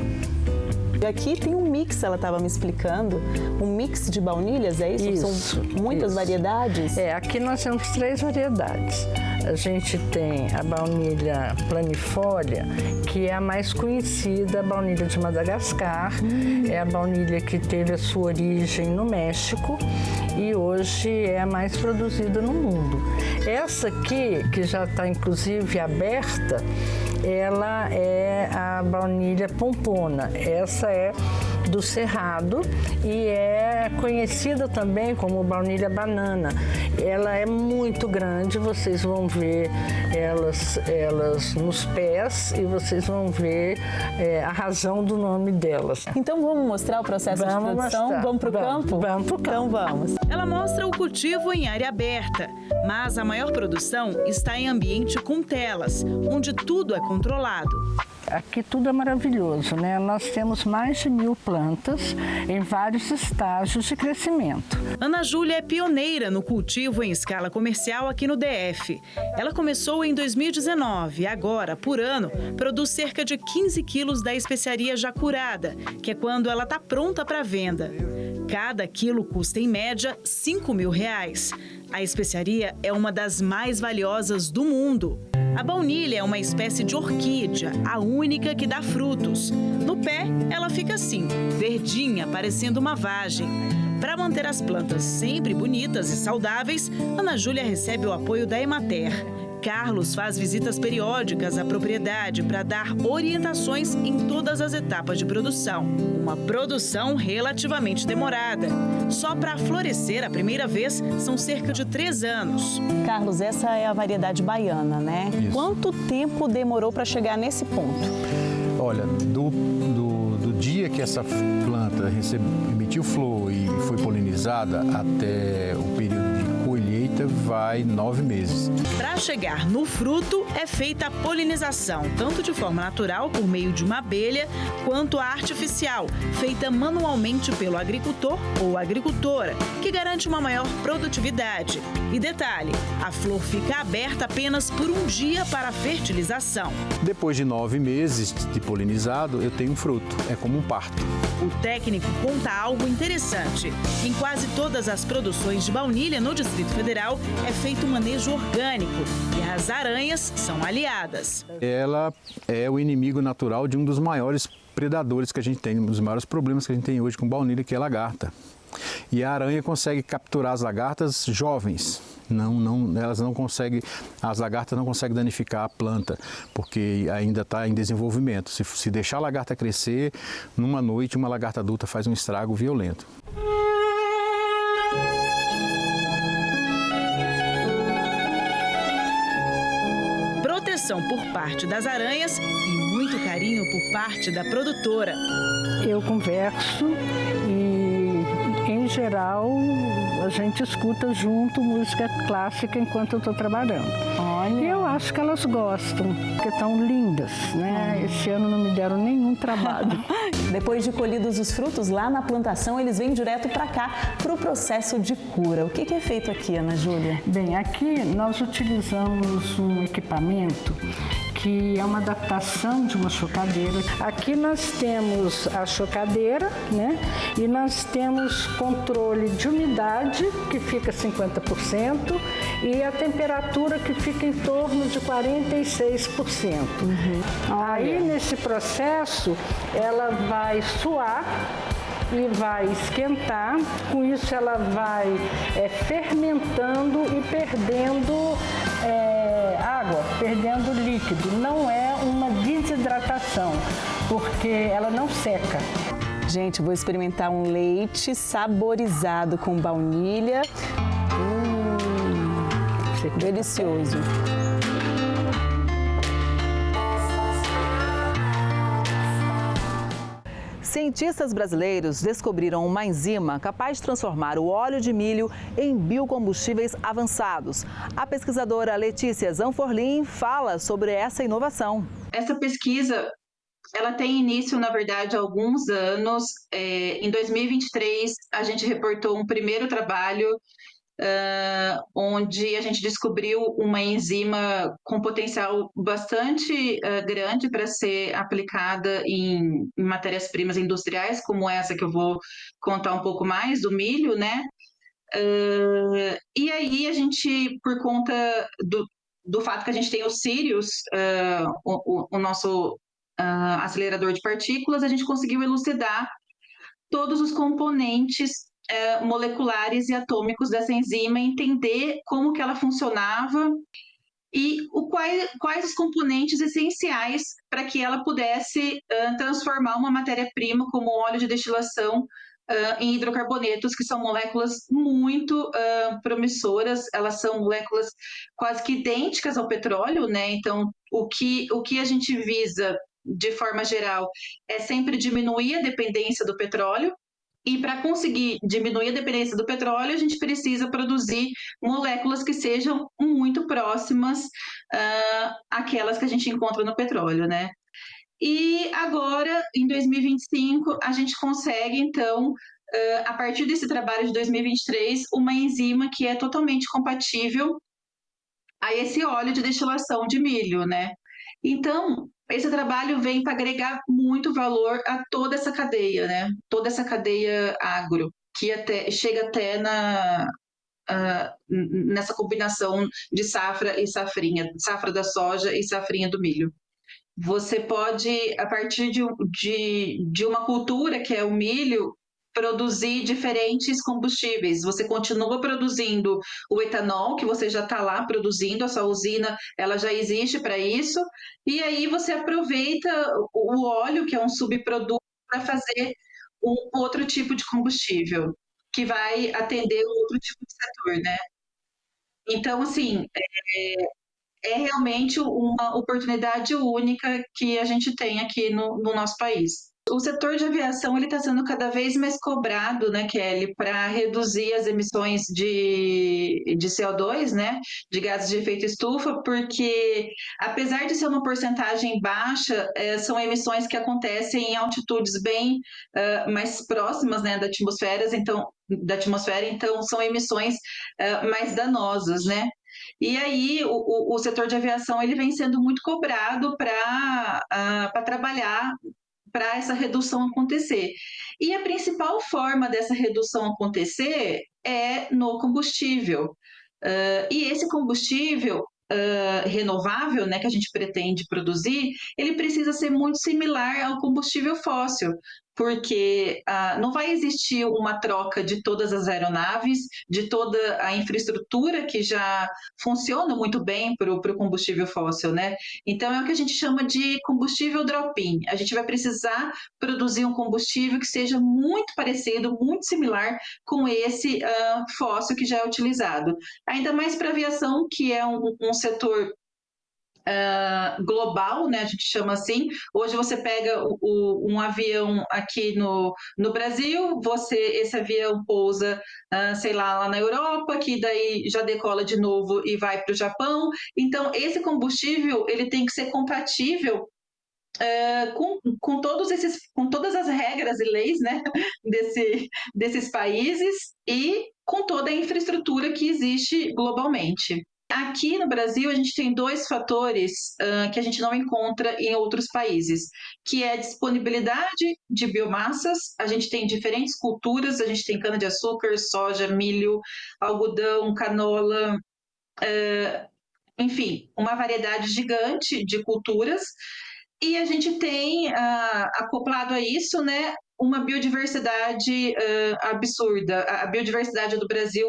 E aqui tem um mix, ela estava me explicando, um mix de baunilhas, é isso? São muitas variedades? Aqui nós temos 3 variedades. A gente tem a baunilha planifolia, que é a mais conhecida, a baunilha de Madagascar. É a baunilha que teve a sua origem no México e hoje é a mais produzida no mundo. Essa aqui, que já está inclusive aberta, ela é a baunilha pompona. Essa é do Cerrado e é conhecida também como baunilha banana. Ela é muito grande, vocês vão ver elas nos pés e vocês vão ver a razão do nome delas. Então vamos mostrar o processo de produção? Vamos para o campo? Vamos para o campo. Então vamos. Ela mostra o cultivo em área aberta, mas a maior produção está em ambiente com telas, onde tudo é controlado. Aqui tudo é maravilhoso, né? Nós temos mais de 1000 plantas em vários estágios de crescimento. Ana Júlia é pioneira no cultivo em escala comercial aqui no DF. Ela começou em 2019 e agora, por ano, produz cerca de 15 quilos da especiaria já curada, que é quando ela está pronta para venda. Cada quilo custa, em média, R$5.000. A especiaria é uma das mais valiosas do mundo. A baunilha é uma espécie de orquídea, a única que dá frutos. No pé, ela fica assim, verdinha, parecendo uma vagem. Para manter as plantas sempre bonitas e saudáveis, Ana Júlia recebe o apoio da Emater. Carlos faz visitas periódicas à propriedade para dar orientações em todas as etapas de produção. Uma produção relativamente demorada. Só para florescer a primeira vez são cerca de 3 anos. Carlos, essa é a variedade baiana, né? Isso. Quanto tempo demorou para chegar nesse ponto? Olha, do dia que essa planta emitiu flor e foi polinizada até o período de colheita vai 9 meses. Para chegar no fruto, é feita a polinização, tanto de forma natural, por meio de uma abelha, quanto a artificial, feita manualmente pelo agricultor ou agricultora, que garante uma maior produtividade. E detalhe, a flor fica aberta apenas por um dia para a fertilização. Depois de 9 meses de polinizado, eu tenho um fruto. É como um parto. O técnico conta algo interessante. Em quase todas as produções de baunilha no Distrito Federal, é feito um manejo orgânico e as aranhas são aliadas. Ela é o inimigo natural de um dos maiores predadores que a gente tem, um dos maiores problemas que a gente tem hoje com baunilha, que é a lagarta. E a aranha consegue capturar as lagartas jovens. Elas não conseguem, as lagartas não conseguem danificar a planta, porque ainda está em desenvolvimento. Se deixar a lagarta crescer, numa noite uma lagarta adulta faz um estrago violento. Proteção por parte das aranhas e muito carinho por parte da produtora. Eu converso e, em geral, a gente escuta junto música clássica enquanto eu estou trabalhando. Olha. E eu acho que elas gostam, porque estão lindas, né? Esse ano não me deram nenhum trabalho. Depois de colhidos os frutos lá na plantação, eles vêm direto para cá, para o processo de cura. O que é feito aqui, Ana Júlia? Bem, aqui nós utilizamos um equipamento que é uma adaptação de uma chocadeira. Aqui nós temos a chocadeira, né? E nós temos controle de umidade, que fica 50%, e a temperatura, que fica em torno de 46%. Aí, nesse processo, ela vai suar e vai esquentar. Com isso, ela vai fermentando e perdendo água, perdendo líquido. Não é uma desidratação, porque ela não seca. Gente, vou experimentar um leite saborizado com baunilha. Delicioso. Cientistas brasileiros descobriram uma enzima capaz de transformar o óleo de milho em biocombustíveis avançados. A pesquisadora Letícia Zanforlin fala sobre essa inovação. Essa pesquisa, ela tem início, na verdade, há alguns anos. Em 2023, a gente reportou um primeiro trabalho onde a gente descobriu uma enzima com potencial bastante grande para ser aplicada em matérias-primas industriais, como essa que eu vou contar um pouco mais, do milho, né? E aí a gente, por conta do fato que a gente tem o Sirius, o nosso acelerador de partículas, a gente conseguiu elucidar todos os componentes moleculares e atômicos dessa enzima, entender como que ela funcionava e quais os componentes essenciais para que ela pudesse transformar uma matéria-prima como o óleo de destilação em hidrocarbonetos, que são moléculas muito promissoras. Elas são moléculas quase que idênticas ao petróleo, né? Então, o que a gente visa, de forma geral, é sempre diminuir a dependência do petróleo. E para conseguir diminuir a dependência do petróleo, a gente precisa produzir moléculas que sejam muito próximas àquelas que a gente encontra no petróleo, né? E agora, em 2025, a gente consegue, então, a partir desse trabalho de 2023, uma enzima que é totalmente compatível a esse óleo de destilação de milho, né? Então, esse trabalho vem para agregar muito valor a toda essa cadeia, né? Toda essa cadeia agro, que chega até nessa combinação de safra e safrinha, safra da soja e safrinha do milho. Você pode, a partir de uma cultura, que é o milho, produzir diferentes combustíveis. Você continua produzindo o etanol, que você já está lá produzindo, a sua usina ela já existe para isso, e aí você aproveita o óleo, que é um subproduto, para fazer um outro tipo de combustível, que vai atender um outro tipo de setor, né? Então, assim, é realmente uma oportunidade única que a gente tem aqui no nosso país. O setor de aviação está sendo cada vez mais cobrado, né, Kelly, para reduzir as emissões de CO2, né, de gases de efeito estufa, porque apesar de ser uma porcentagem baixa, são emissões que acontecem em altitudes bem mais próximas, né, da atmosfera, então são emissões mais danosas, né? E aí o setor de aviação ele vem sendo muito cobrado para trabalhar para essa redução acontecer. E a principal forma dessa redução acontecer é no combustível. E esse combustível renovável, né, que a gente pretende produzir, ele precisa ser muito similar ao combustível fóssil, porque não vai existir uma troca de todas as aeronaves, de toda a infraestrutura que já funciona muito bem para o combustível fóssil, né? Então é o que a gente chama de combustível drop-in. A gente vai precisar produzir um combustível que seja muito parecido, muito similar com esse fóssil que já é utilizado. Ainda mais para a aviação, que é um setor global, né, a gente chama assim. Hoje você pega um avião aqui no Brasil, esse avião pousa, sei lá na Europa, que daí já decola de novo e vai para o Japão. Então, esse combustível ele tem que ser compatível com todas as regras e leis, né, desses países e com toda a infraestrutura que existe globalmente. Aqui no Brasil, a gente tem dois fatores que a gente não encontra em outros países, que é a disponibilidade de biomassas. A gente tem diferentes culturas, a gente tem cana-de-açúcar, soja, milho, algodão, canola, enfim, uma variedade gigante de culturas. E a gente tem, acoplado a isso, né, uma biodiversidade absurda. A biodiversidade do Brasil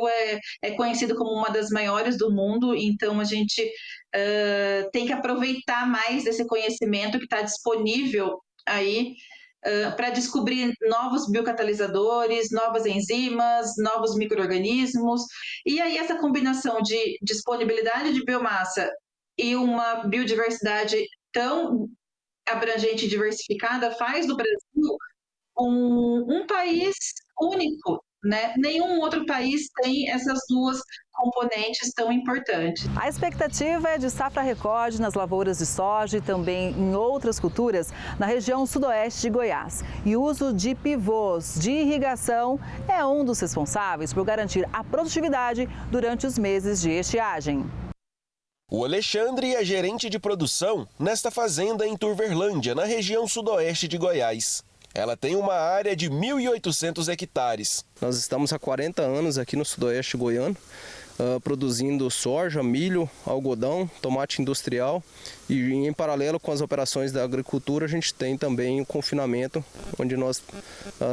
é conhecida como uma das maiores do mundo, então a gente tem que aproveitar mais desse conhecimento que está disponível aí para descobrir novos biocatalisadores, novas enzimas, novos micro-organismos. E aí essa combinação de disponibilidade de biomassa e uma biodiversidade tão abrangente e diversificada faz do Brasil um país único, né? Nenhum outro país tem essas duas componentes tão importantes. A expectativa é de safra recorde nas lavouras de soja e também em outras culturas na região sudoeste de Goiás. E o uso de pivôs de irrigação é um dos responsáveis por garantir a produtividade durante os meses de estiagem. O Alexandre é gerente de produção nesta fazenda em Turverlândia, na região sudoeste de Goiás. Ela tem uma área de 1.800 hectares. Nós estamos há 40 anos aqui no sudoeste goiano, produzindo soja, milho, algodão, tomate industrial e em paralelo com as operações da agricultura a gente tem também o confinamento, onde nós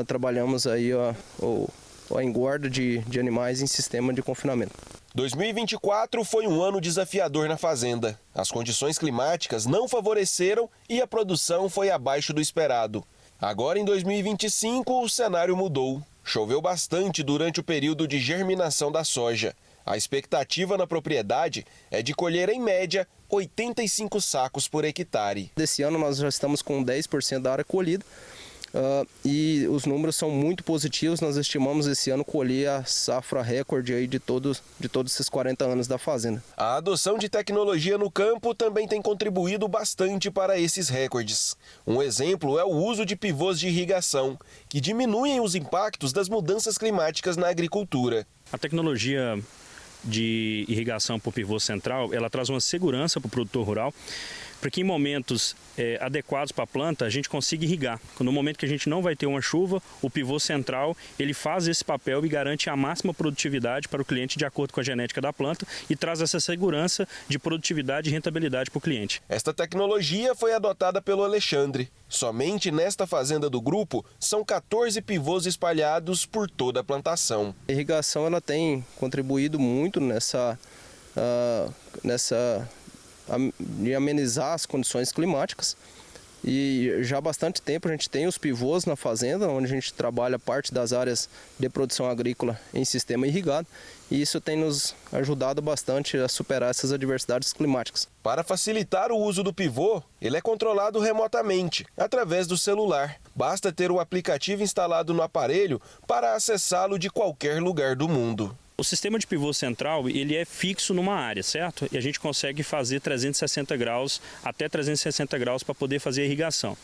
trabalhamos aí a engorda de animais em sistema de confinamento. 2024 foi um ano desafiador na fazenda. As condições climáticas não favoreceram e a produção foi abaixo do esperado. Agora, em 2025, o cenário mudou. Choveu bastante durante o período de germinação da soja. A expectativa na propriedade é de colher, em média, 85 sacos por hectare. Desse ano, nós já estamos com 10% da área colhida. e os números são muito positivos. Nós estimamos esse ano colher a safra recorde aí de todos esses 40 anos da fazenda. A adoção de tecnologia no campo também tem contribuído bastante para esses recordes. Um exemplo é o uso de pivôs de irrigação, que diminuem os impactos das mudanças climáticas na agricultura. A tecnologia de irrigação por pivô central, ela traz uma segurança para o produtor rural, para que em momentos adequados para a planta a gente consiga irrigar. No momento que a gente não vai ter uma chuva, o pivô central ele faz esse papel e garante a máxima produtividade para o cliente de acordo com a genética da planta e traz essa segurança de produtividade e rentabilidade para o cliente. Esta tecnologia foi adotada pelo Alexandre. Somente nesta fazenda do grupo são 14 pivôs espalhados por toda a plantação. A irrigação ela tem contribuído muito de amenizar as condições climáticas, e já há bastante tempo a gente tem os pivôs na fazenda, onde a gente trabalha parte das áreas de produção agrícola em sistema irrigado, e isso tem nos ajudado bastante a superar essas adversidades climáticas. Para facilitar o uso do pivô, ele é controlado remotamente, através do celular. Basta ter o aplicativo instalado no aparelho para acessá-lo de qualquer lugar do mundo. O sistema de pivô central ele é fixo numa área, certo? E a gente consegue fazer 360 graus, até 360 graus para poder fazer a irrigação.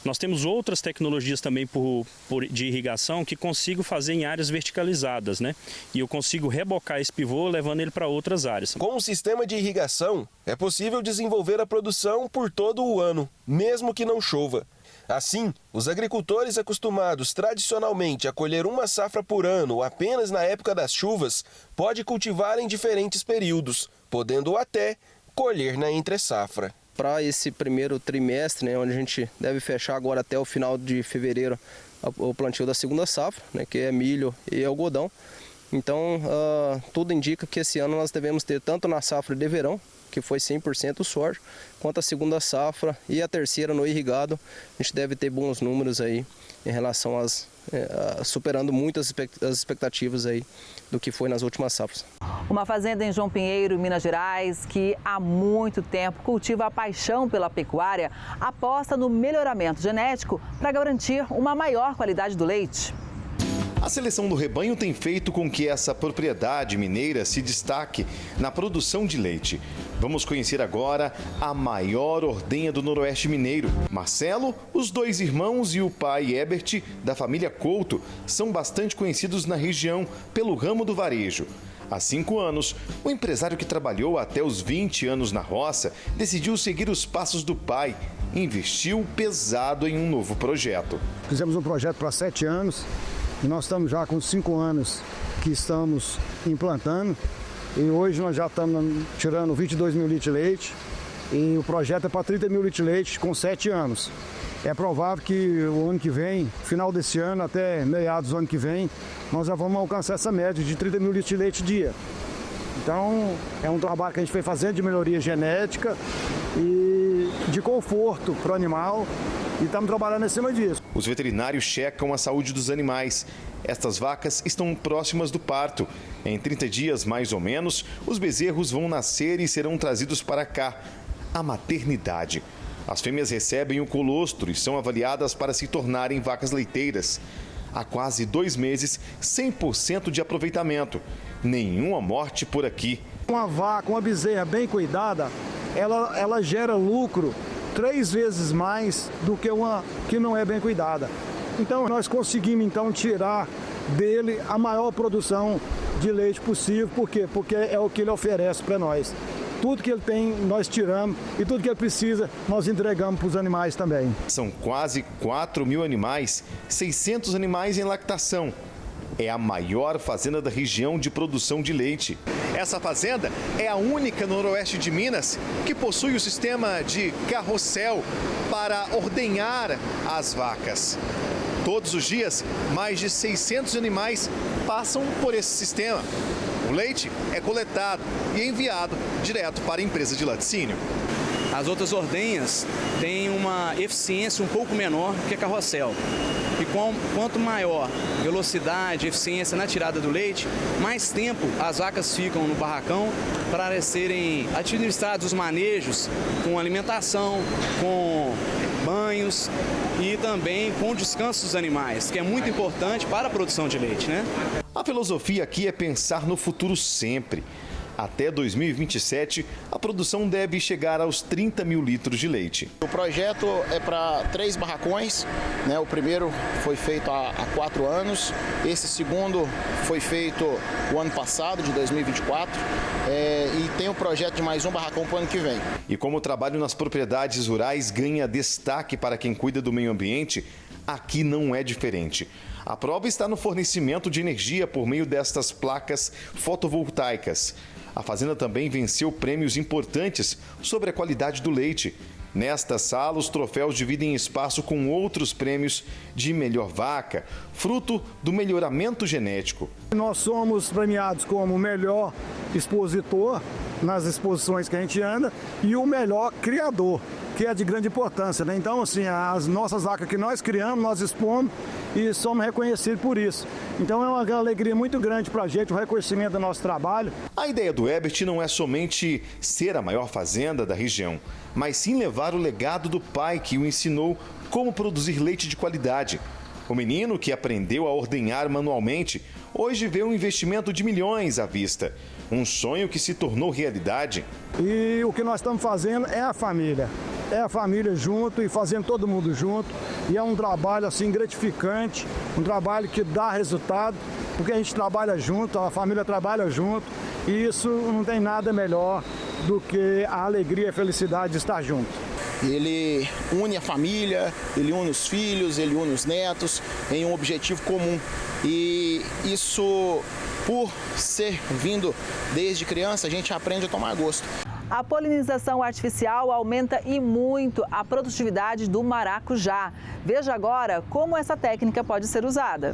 Nós temos outras tecnologias também de irrigação que consigo fazer em áreas verticalizadas, né? E eu consigo rebocar esse pivô levando ele para outras áreas. Com o sistema de irrigação, é possível desenvolver a produção por todo o ano, mesmo que não chova. Assim, os agricultores acostumados tradicionalmente a colher uma safra por ano apenas na época das chuvas, podem cultivar em diferentes períodos, podendo até colher na entre-safra. Para esse primeiro trimestre, né, onde a gente deve fechar agora até o final de fevereiro o plantio da segunda safra, né, que é milho e algodão. Então, tudo indica que esse ano nós devemos ter tanto na safra de verão, que foi 100% soja, quanto a segunda safra e a terceira no irrigado, a gente deve ter bons números aí em relação superando muito as expectativas aí do que foi nas últimas safras. Uma fazenda em João Pinheiro, Minas Gerais, que há muito tempo cultiva a paixão pela pecuária, aposta no melhoramento genético para garantir uma maior qualidade do leite. A seleção do rebanho tem feito com que essa propriedade mineira se destaque na produção de leite. Vamos conhecer agora a maior ordenha do Noroeste Mineiro. Marcelo, os dois irmãos e o pai Ebert, da família Couto, são bastante conhecidos na região pelo ramo do varejo. Há 5 anos, o empresário que trabalhou até os 20 anos na roça decidiu seguir os passos do pai e investiu pesado em um novo projeto. Fizemos um projeto para 7 anos. E nós estamos já com 5 anos que estamos implantando e hoje nós já estamos tirando 22 mil litros de leite e o projeto é para 30 mil litros de leite com 7 anos. É provável que o ano que vem, final desse ano até meados do ano que vem, nós já vamos alcançar essa média de 30 mil litros de leite dia. Então é um trabalho que a gente foi fazendo de melhoria genética e de conforto para o animal. E estamos trabalhando em cima disso. Os veterinários checam a saúde dos animais. Estas vacas estão próximas do parto. Em 30 dias, mais ou menos, os bezerros vão nascer e serão trazidos para cá, a maternidade. As fêmeas recebem o colostro e são avaliadas para se tornarem vacas leiteiras. Há quase 2 meses, 100% de aproveitamento. Nenhuma morte por aqui. Uma vaca, uma bezerra bem cuidada, ela gera lucro 3 vezes mais do que uma que não é bem cuidada. Então nós conseguimos tirar dele a maior produção de leite possível. Por quê? Porque é o que ele oferece para nós. Tudo que ele tem, nós tiramos e tudo que ele precisa, nós entregamos para os animais também. São quase 4 mil animais, 600 animais em lactação. É a maior fazenda da região de produção de leite. Essa fazenda é a única no noroeste de Minas que possui o sistema de carrossel para ordenhar as vacas. Todos os dias, mais de 600 animais passam por esse sistema. O leite é coletado e enviado direto para a empresa de laticínio. As outras ordenhas têm uma eficiência um pouco menor que a carrossel. E quanto maior velocidade, eficiência na tirada do leite, mais tempo as vacas ficam no barracão para serem administrados os manejos com alimentação, com banhos e também com o descanso dos animais, que é muito importante para a produção de leite, né? A filosofia aqui é pensar no futuro sempre. Até 2027, a produção deve chegar aos 30 mil litros de leite. O projeto é para 3 barracões, né? O primeiro foi feito há 4 anos, esse segundo foi feito o ano passado, de 2024, e tem o projeto de mais um barracão para o ano que vem. E como o trabalho nas propriedades rurais ganha destaque para quem cuida do meio ambiente, aqui não é diferente. A prova está no fornecimento de energia por meio destas placas fotovoltaicas. A fazenda também venceu prêmios importantes sobre a qualidade do leite. Nesta sala, os troféus dividem espaço com outros prêmios de melhor vaca, fruto do melhoramento genético. Nós somos premiados como o melhor expositor nas exposições que a gente anda e o melhor criador, que é de grande importância, né? Então, assim, as nossas vacas que nós criamos, nós expomos e somos reconhecidos por isso. Então, é uma alegria muito grande para a gente, o reconhecimento do nosso trabalho. A ideia do Herbert não é somente ser a maior fazenda da região, mas sim levar o legado do pai que o ensinou como produzir leite de qualidade. O menino, que aprendeu a ordenhar manualmente, hoje vê um investimento de milhões à vista. Um sonho que se tornou realidade. E o que nós estamos fazendo é a família. É a família junto e fazendo todo mundo junto. E é um trabalho assim gratificante, um trabalho que dá resultado, porque a gente trabalha junto, a família trabalha junto. E isso não tem nada melhor do que a alegria e a felicidade de estar junto. Ele une a família, ele une os filhos, ele une os netos em um objetivo comum. E isso, por ser vindo desde criança, a gente aprende a tomar gosto. A polinização artificial aumenta e muito a produtividade do maracujá. Veja agora como essa técnica pode ser usada.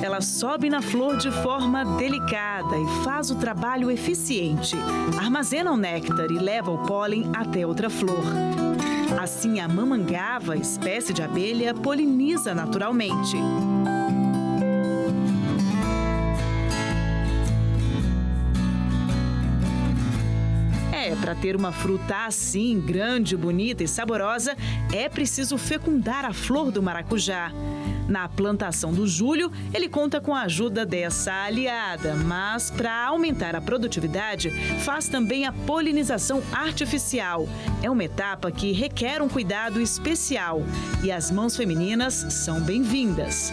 Ela sobe na flor de forma delicada e faz o trabalho eficiente. Armazena o néctar e leva o pólen até outra flor. Assim, a mamangava, espécie de abelha, poliniza naturalmente. Para ter uma fruta assim, grande, bonita e saborosa, é preciso fecundar a flor do maracujá. Na plantação do Júlio, ele conta com a ajuda dessa aliada, mas para aumentar a produtividade, faz também a polinização artificial. É uma etapa que requer um cuidado especial e as mãos femininas são bem-vindas.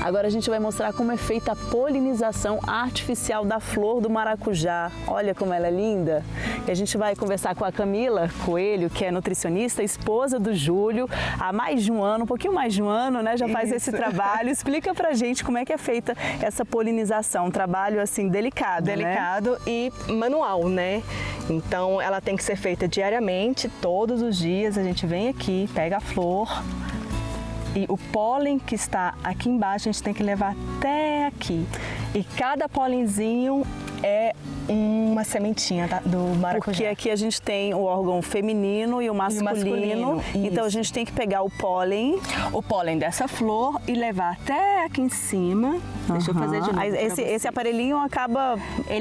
Agora a gente vai mostrar como é feita a polinização artificial da flor do maracujá. Olha como ela é linda. E a gente vai conversar com a Camila Coelho, que é nutricionista, esposa do Júlio, há mais de um ano, um pouquinho mais de um ano, né? Já faz esse trabalho. Explica pra gente como é que é feita essa polinização. Um trabalho assim delicado, né? E manual, né? Então ela tem que ser feita diariamente, todos os dias. A gente vem aqui, pega a flor. E o pólen que está aqui embaixo, a gente tem que levar até aqui. E cada pólenzinho é uma sementinha do maracujá. Porque aqui a gente tem o órgão feminino e o masculino. Então a gente tem que pegar o pólen dessa flor e levar até aqui em cima. Deixa eu fazer de novo. Esse aparelhinho acaba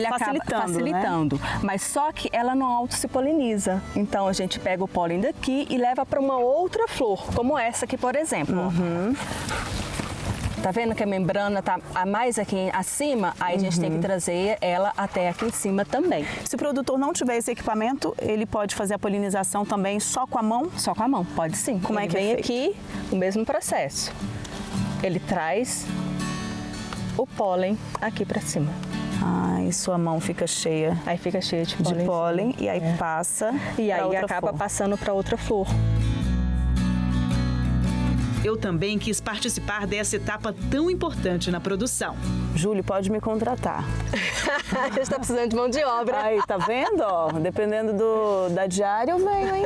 facilitando. Né? Mas só que ela não auto se poliniza. Então a gente pega o pólen daqui e leva para uma outra flor, como essa aqui, por exemplo. Tá vendo que a membrana tá a mais aqui acima? Aí a gente tem que trazer ela até aqui em cima também. Se o produtor não tiver esse equipamento, ele pode fazer a polinização também só com a mão? Só com a mão, pode sim. Como é que vem é aqui o mesmo processo. Ele traz o pólen aqui para cima. E sua mão fica cheia. Aí fica cheia de pólen. E aí passa. E aí acaba passando para outra flor. Eu também quis participar dessa etapa tão importante na produção. Júlio, pode me contratar. A gente está precisando de mão de obra. Aí, tá vendo? Ó, dependendo da diária, eu venho, hein?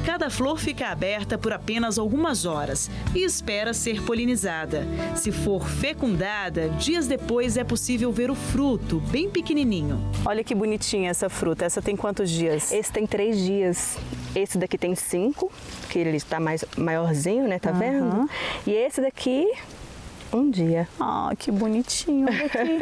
Cada flor fica aberta por apenas algumas horas e espera ser polinizada. Se for fecundada, dias depois é possível ver o fruto, bem pequenininho. Olha que bonitinha essa fruta. Essa tem quantos dias? Esse tem 3 dias. Esse daqui tem 5, que ele está mais maiorzinho, né? Tá vendo? E esse daqui, 1 dia. Que bonitinho. Olha aqui.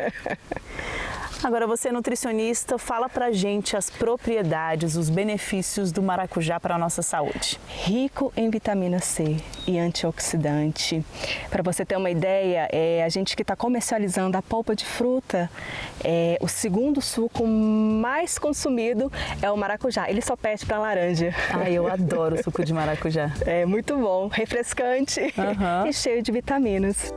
Agora, você nutricionista, fala pra gente as propriedades, os benefícios do maracujá para a nossa saúde. Rico em vitamina C e antioxidante. Para você ter uma ideia, a gente que está comercializando a polpa de fruta, o segundo suco mais consumido é o maracujá. Ele só perde para laranja. Ai, eu adoro o suco de maracujá. É muito bom, refrescante e cheio de vitaminas.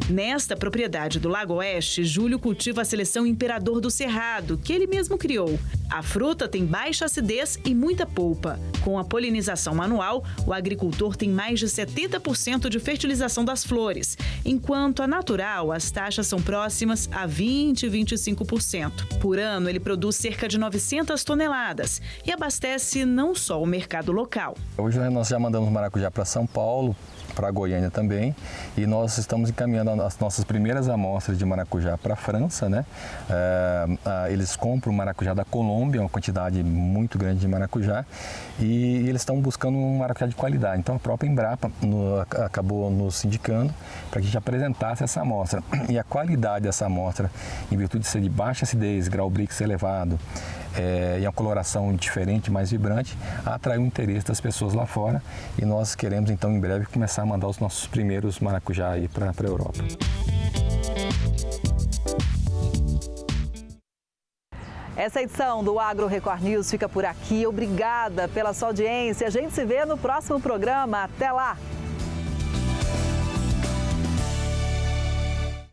Nesta propriedade do Lago Oeste, Júlio cultiva a seleção Imperador do Cerrado, que ele mesmo criou. A fruta tem baixa acidez e muita polpa. Com a polinização manual, o agricultor tem mais de 70% de fertilização das flores, enquanto a natural, as taxas são próximas a 20% e 25%. Por ano, ele produz cerca de 900 toneladas e abastece não só o mercado local. Hoje nós já mandamos maracujá para São Paulo, para Goiânia também, e nós estamos encaminhando as nossas primeiras amostras de maracujá para a França, né? Eles compram maracujá da Colômbia, uma quantidade muito grande de maracujá, e eles estão buscando um maracujá de qualidade. Então a própria Embrapa acabou nos indicando para que a gente apresentasse essa amostra. E a qualidade dessa amostra, em virtude de ser de baixa acidez, grau Brix elevado, e a coloração diferente, mais vibrante, atraiu o interesse das pessoas lá fora, e nós queremos então em breve começar a mandar os nossos primeiros maracujá aí para a Europa. Essa edição do Agro Record News fica por aqui. Obrigada pela sua audiência. A gente se vê no próximo programa. Até lá!